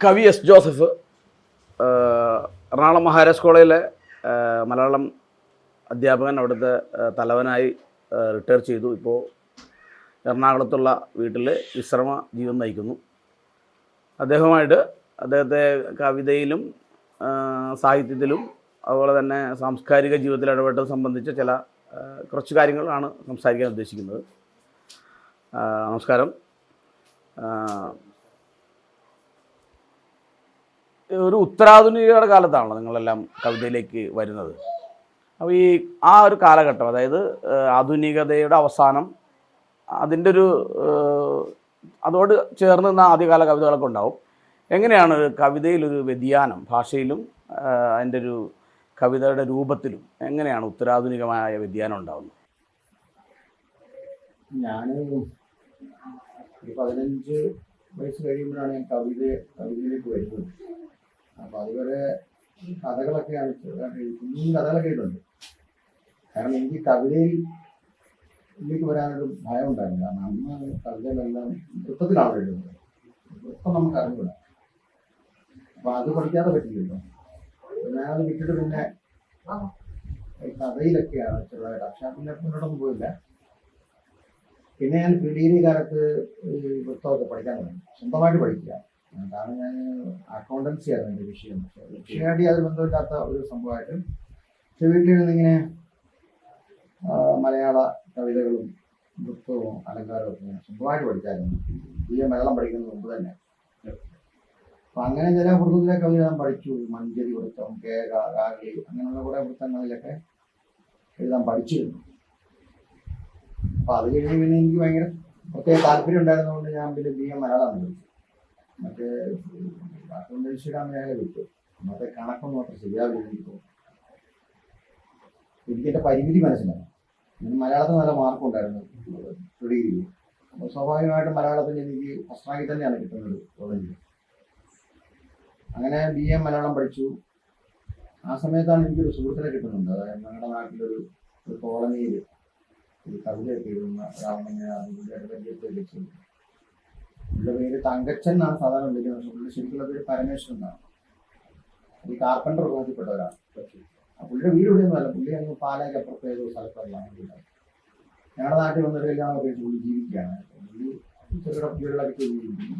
കവി S Joseph Ernakulam Maharajas കോളേജിലെ മലയാളം അധ്യാപകൻ, അവിടുത്തെ തലവനായി റിട്ടയർ ചെയ്തു. ഇപ്പോൾ എറണാകുളത്തുള്ള വീട്ടിൽ വിശ്രമ ജീവിതം നയിക്കുന്നു. അദ്ദേഹത്തെ കവിതയിലും സാഹിത്യത്തിലും അതുപോലെ തന്നെ സാംസ്കാരിക ജീവിതത്തിൽ ഇടപെട്ടത് സംബന്ധിച്ച കുറച്ച് കാര്യങ്ങളാണ് സംസാരിക്കാൻ ഉദ്ദേശിക്കുന്നത്. നമസ്കാരം. ഒരു ഉത്തരാധുനികയുടെ കാലത്താണല്ലോ നിങ്ങളെല്ലാം കവിതയിലേക്ക് വരുന്നത്. അപ്പോൾ ആ ഒരു കാലഘട്ടം, അതായത് ആധുനികതയുടെ അവസാനം, അതിൻ്റെ അതോട് ചേർന്ന് നിന്ന ആദ്യകാല കവിതകളൊക്കെ ഉണ്ടാവും. എങ്ങനെയാണ് ഒരു കവിതയിലൊരു വ്യതിയാനം, ഭാഷയിലും അതിൻ്റെ ഒരു കവിതയുടെ രൂപത്തിലും എങ്ങനെയാണ് ഉത്തരാധുനികമായ വ്യതിയാനം ഉണ്ടാകുന്നത്? ഞാൻ 15 വയസ്സ് കഴിയുമ്പോഴാണ് ഞാൻ കവിതയിലേക്ക് വരുന്നത്. അപ്പോൾ അതുവരെ കഥകളൊക്കെയാണ്, കുഞ്ഞു കഥകളൊക്കെ ആയിട്ടുണ്ട്. കാരണം എനിക്ക് കവിതയിലേക്ക് വരാനൊരു ഭയം ഉണ്ടായിരുന്നു. കാരണം അന്ന് കവിതകളെല്ലാം നൃത്തത്തിലാണ് എഴുതുന്നത്. നൃത്തം നമുക്ക് അറിഞ്ഞൂടാ. അപ്പോൾ അത് പഠിക്കാതെ പറ്റില്ലല്ലോ. അപ്പോൾ ഞാനത് വിട്ടിട്ട് പിന്നെ കഥയിലൊക്കെയാണ് ചെറുതായിട്ട്. അക്ഷരത്തിൻ്റെ മുന്നോട്ടൊന്നും പോയില്ല. പിന്നെ ഞാൻ ഡിഗ്രി കാലത്ത് പുസ്തകമൊക്കെ പഠിക്കാൻ തുടങ്ങി, സ്വന്തമായിട്ട് പഠിക്കുക. കാരണം ഞാൻ അക്കൗണ്ടൻസി ആയിരുന്നു എൻ്റെ വിഷയം. വിഷയമായിട്ട് അത് ബന്ധമില്ലാത്ത ഒരു സംഭവമായിട്ട് വീട്ടിൽ നിന്നിങ്ങനെ മലയാള കവിതകളും നൃത്തവും അലങ്കാരവും ഒക്കെ സ്വന്തമായിട്ട് പഠിച്ചായിരുന്നു. മലയാളം പഠിക്കുന്നതിന് മുമ്പ് തന്നെ. അപ്പം അങ്ങനെ ചില വൃത്തത്തിലെ കവിത ഞാൻ പഠിച്ചു. മഞ്ചരി വൃത്തം, കാകലി, അങ്ങനെയുള്ള കുറേ വൃത്തങ്ങളിലൊക്കെ എഴുതാൻ പഠിച്ചിരുന്നു. അപ്പോൾ അത് കഴിഞ്ഞ് പിന്നെ എനിക്ക് ഭയങ്കര പ്രത്യേക താല്പര്യം ഉണ്ടായിരുന്നതുകൊണ്ട് ഞാൻ പിന്നെ BA മലയാളം പഠിച്ചു. മറ്റേ അക്കൗണ്ടൻസിയുടെ മേഖല വിട്ടു. മറ്റേ കണക്കൊന്നും അത്ര ശരിയാവില്ല എനിക്ക് തോന്നുന്നു. എനിക്കെൻ്റെ പരിമിതി മനസ്സിലായി. മലയാളത്തിൽ നല്ല മാർക്കുണ്ടായിരുന്നു ഡിഗ്രിയിൽ. അപ്പോൾ സ്വാഭാവികമായിട്ടും മലയാളത്തിൽ എനിക്ക് ഫസ്റ്റ് റാങ്കിൽ തന്നെയാണ് കിട്ടുന്നത് കോളേജിൽ. അങ്ങനെ BA മലയാളം പഠിച്ചു. ആ സമയത്താണ് എനിക്കൊരു സുഹൃത്തിനെ കിട്ടുന്നുണ്ട്. അതായത് ഞങ്ങളുടെ നാട്ടിലൊരു കോളനിയിൽ ഈ കവിതയൊക്കെ എഴുതുന്ന ഒരാളെന്നെ പരിചയത്തെ വെച്ചു. പുള്ളിയുടെ പേര് തങ്കച്ചൻ എന്നാണ് സാധാരണ വിളിക്കുന്നത്. പക്ഷെ പുള്ളിയുടെ ശരിക്കുള്ള പേര് പരമേശ്വരൻ എന്നാണ്. ഈ കാർപ്പൻ്റർ വിഭാഗത്തിൽപ്പെട്ടവരാണ്. പുള്ളിയുടെ വീട് ഇവിടെയൊന്നുമല്ല. പുള്ളി അങ്ങ് പാലായ്ക്ക് അപ്പുറത്ത് ഏതോ സ്ഥലത്തുള്ളതാണ്. ഞങ്ങളുടെ നാട്ടിൽ വന്നൊരു കല്യാണം കഴിച്ച് പുള്ളി ജീവിക്കുകയാണ്. പുള്ളി ചെറുകിട വീടുകളൊക്കെ ജീവിക്കുന്നു.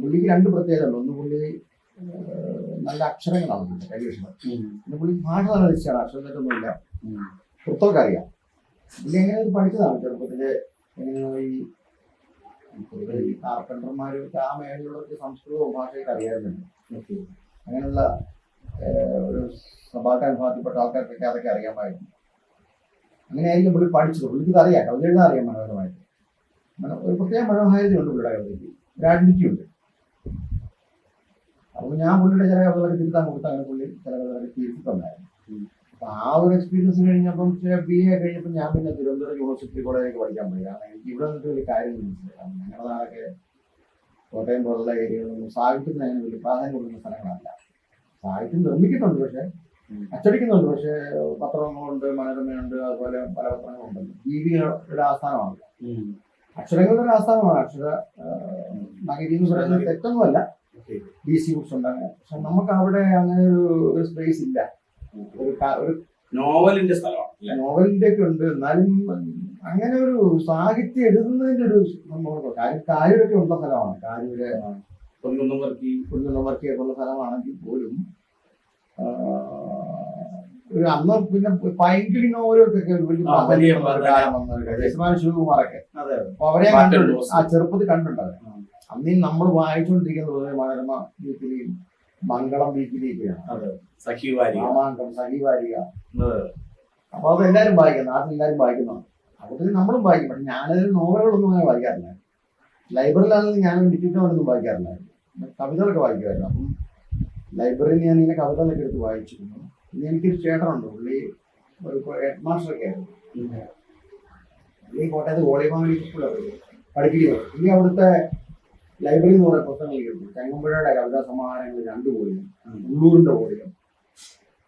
പുള്ളിക്ക് 2 പ്രത്യേകതയുണ്ട്. ഒന്ന്, പുള്ളി നല്ല അക്ഷരങ്ങളാണ് പുള്ളിയുടെ കൈവശം. പിന്നെ പുള്ളി ഭാഷ നല്ല രസിച്ചാണ്. അക്ഷരത്തൊന്നുമില്ല. പുറത്തൊക്കെ അറിയാം. പുള്ളി എങ്ങനെ ഇത് പഠിച്ചതാണ് ചെറുപ്പത്തില്. എങ്ങനെയോ ഈ കാർപ്പൻ്റർമാരൊക്കെ ആ മേഖലയുള്ളവർക്ക് സംസ്കൃതവും ഭാഷയൊക്കെ അറിയാറുണ്ട്. അങ്ങനെയുള്ള ഒരു സഭാക്കാൻ വിഭാഗത്തിൽപ്പെട്ട ആൾക്കാർക്കൊക്കെ അതൊക്കെ അറിയാമായിരുന്നു. അങ്ങനെയായിരിക്കും പുള്ളി പഠിച്ചത്. പുള്ളിക്ക് അറിയാം, കവിത എഴുതാൻ അറിയാം മനോഹരമായിട്ട്. ഒരു പ്രത്യേക മനോഹാരിതയുണ്ട് പുള്ളിയുടെ കവിതയ്ക്ക്, ഒരു ഐഡന്റിറ്റി ഉണ്ട്. അപ്പോൾ ഞാൻ പുള്ളിയുടെ ചില കവിതകളൊക്കെ തിരുത്താൻ കൊടുത്ത് അങ്ങനെ പുള്ളി ചില കവിതകളൊക്കെ തിരുത്തിട്ടുണ്ടായിരുന്നു. അപ്പോൾ ആ ഒരു എക്സ്പീരിയൻസ് കഴിഞ്ഞപ്പം BA കഴിഞ്ഞപ്പോൾ ഞാൻ പിന്നെ തിരുവനന്തപുരം യൂണിവേഴ്സിറ്റി കോളേജിലേക്ക് പഠിക്കാൻ പോയി. കാരണം എനിക്ക് ഇവിടെ നിന്നിട്ട് വലിയ കാര്യം മനസ്സിലായി. ഞങ്ങളുടെ നാടൊക്കെ കോട്ടയം പോലുള്ള ഏരിയകളൊന്നും സാഹിത്യത്തിന് അങ്ങനെ വലിയ പ്രാധാന്യം കൊടുക്കുന്ന സ്ഥലങ്ങളല്ല. സാഹിത്യം നിർമ്മിക്കുന്നുണ്ട്, പക്ഷെ അച്ചടിക്കുന്നുണ്ട്. പക്ഷെ പത്രങ്ങളുണ്ട്, മനോരമയുണ്ട്, അതുപോലെ പല പത്രങ്ങളുണ്ടല്ലോ. ജീവിയുടെ ആസ്ഥാനമാണ്, അക്ഷരങ്ങളുടെ ഒരു ആസ്ഥാനമാണ്. അക്ഷര നഗരി എന്ന് പറയുന്നത് തെറ്റൊന്നുമല്ല. DC ബുക്സ് ഉണ്ട് അങ്ങനെ. പക്ഷെ നമുക്ക് അവിടെ അങ്ങനെ ഒരു സ്പേസ് ഇല്ല. ഒരു നോവലിന്റെ സ്ഥലമാണ്. നോവലിന്റെ ഒക്കെ ഉണ്ട്. എന്നാലും അങ്ങനെ ഒരു സാഹിത്യം എഴുതുന്നതിന്റെ ഒരു സംഭവം കാര്യമൊക്കെ ഉള്ള സ്ഥലമാണ്. കാര്യൂര് കുന്നുവർക്കിയൊക്കെ ഉള്ള സ്ഥലമാണെങ്കിൽ പോലും ഒരു അന്ന് പിന്നെ പൈങ്കിളി നോവലുകൾക്കൊക്കെ ഒരു വലിയ ശിവകുമാറൊക്കെ. അപ്പൊ അവരെ കണ്ടിട്ടുണ്ട്. ആ ചെറുപ്പത്തിൽ കണ്ടിട്ടുണ്ട് അവരെ. അന്ന് നമ്മൾ വായിച്ചുകൊണ്ടിരിക്കുന്നത് മനോരമ വീക്കിലിയും മംഗളം വീക്കിലിയൊക്കെയാണ്. രാമാങ്കം, സഖിവാരിക. അപ്പൊ അത് എല്ലാവരും വായിക്കാം, നാട്ടിലെല്ലാവരും വായിക്കുന്നതാണ്. അപ്പോൾ നമ്മളും വായിക്കും. പക്ഷെ ഞാനതിൽ നോവലുകളൊന്നും അങ്ങനെ വായിക്കാറില്ല. ലൈബ്രറിയിലാണെങ്കിൽ ഞാൻ ലിറ്ററേച്ചറൊന്നും വായിക്കാറില്ല. കവിതകളൊക്കെ വായിക്കുമായിരുന്നു. അപ്പം ലൈബ്രറിയിൽ ഞാൻ ഇങ്ങനെ കവിതകളൊക്കെ എടുത്ത് വായിച്ചിരുന്നു. പിന്നെ എനിക്കൊരു ചേട്ടനുണ്ട്, പുള്ളി ഒരു ഹെഡ് മാസ്റ്ററൊക്കെ ആയിരുന്നു. പുള്ളി കോട്ടയത്ത് വോളിബോൾ സ്കൂളൊക്കെ പഠിപ്പിക്കുന്നത്. പുള്ളി അവിടുത്തെ ലൈബ്രറി എന്ന് പറയുന്ന പുസ്തകങ്ങൾ കിട്ടും. ചെങ്ങമ്പുഴയുടെ കവിതാ സമാഹാരങ്ങൾ 2 വോളിയം, ഉള്ളൂരിന്റെ വോളിയം.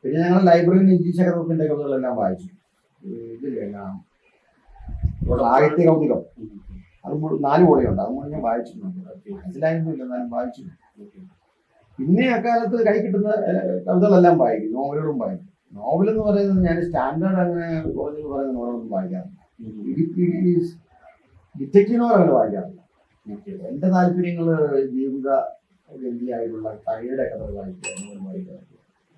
പിന്നെ ഞങ്ങൾ ലൈബ്രറിയിൽ ഇ. ചക്രവർത്തിന്റെ കവിതകളെല്ലാം വായിച്ചു. ഇതിലെല്ലാം സാഹിത്യ കൗതുകം, അത് 4 വോളിയം ഉണ്ട്. അതുകൊണ്ട് ഞാൻ വായിച്ചിട്ടുണ്ട്. മനസ്സിലായിരുന്നില്ല, എന്നാലും വായിച്ചു. പിന്നെ അക്കാലത്ത് കൈ കിട്ടുന്ന കവിതകളെല്ലാം വായിക്കും, നോവലുകളും വായിക്കും. നോവൽ എന്ന് പറയുന്നത് ഞാൻ സ്റ്റാൻഡേർഡ് അങ്ങനെ കുറഞ്ഞെന്ന് പറയുന്ന നോവലൊന്നും വായിക്കാറില്ല. ഡിറ്റക്റ്റീവ് നോവൽ അങ്ങനെ വായിക്കാറില്ല. എന്റെ താല്പര്യങ്ങൾ ജീവിത ഗന്ധിയായിട്ടുള്ള തകഴിയുടെ കഥകൾ വായിക്കുക, നോവൽ വായിക്കുക.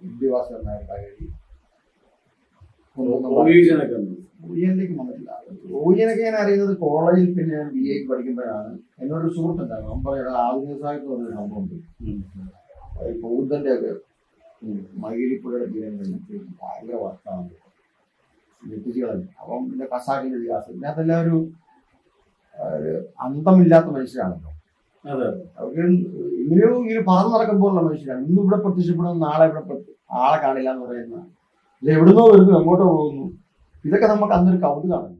വിദ്യാഭ്യാസം തകഴി ഓയിലേക്ക് വന്നിട്ടില്ല. ഓയിനൊക്കെ ഞാൻ അറിയുന്നത് കോളേജിൽ, പിന്നെ ഞാൻ BA പഠിക്കുമ്പോഴാണ്. എന്നോടൊരു സുഹൃത്തുണ്ടായിരുന്നു, അവൻ പറയുന്നത് ആധുനിക സാഹിത്യം പറഞ്ഞൊരു സംഭവമുണ്ട്. ബൗദ്ധന്റെ ഒക്കെ മകിഴിപ്പുഴയുടെ തീരങ്ങളിൽ ഭയങ്കര വർക്കാണ്, നെറ്റിച്ചുകളല്ല. അപ്പം പിന്നെ ഖസാക്കിന്റെ ഇതിഹാസം, ഇതിനകത്തെല്ലാം ഒരു അന്തമില്ലാത്ത മനുഷ്യരാണല്ലോ. അവർക്ക് ഇങ്ങനെ പറന്ന് നടക്കുമ്പോഴുള്ള മനുഷ്യരാണ്. ഇന്ന് ഇവിടെ പ്രത്യക്ഷപ്പെടുന്നു, നാളെ ഇവിടെ ആളെ കാണില്ല എന്ന് പറയുന്ന, ഇല്ല എവിടുന്നോ വരുന്നു, എങ്ങോട്ടോ പോകുന്നു. ഇതൊക്കെ നമുക്ക് അന്നൊരു കൗതുകമാണ്.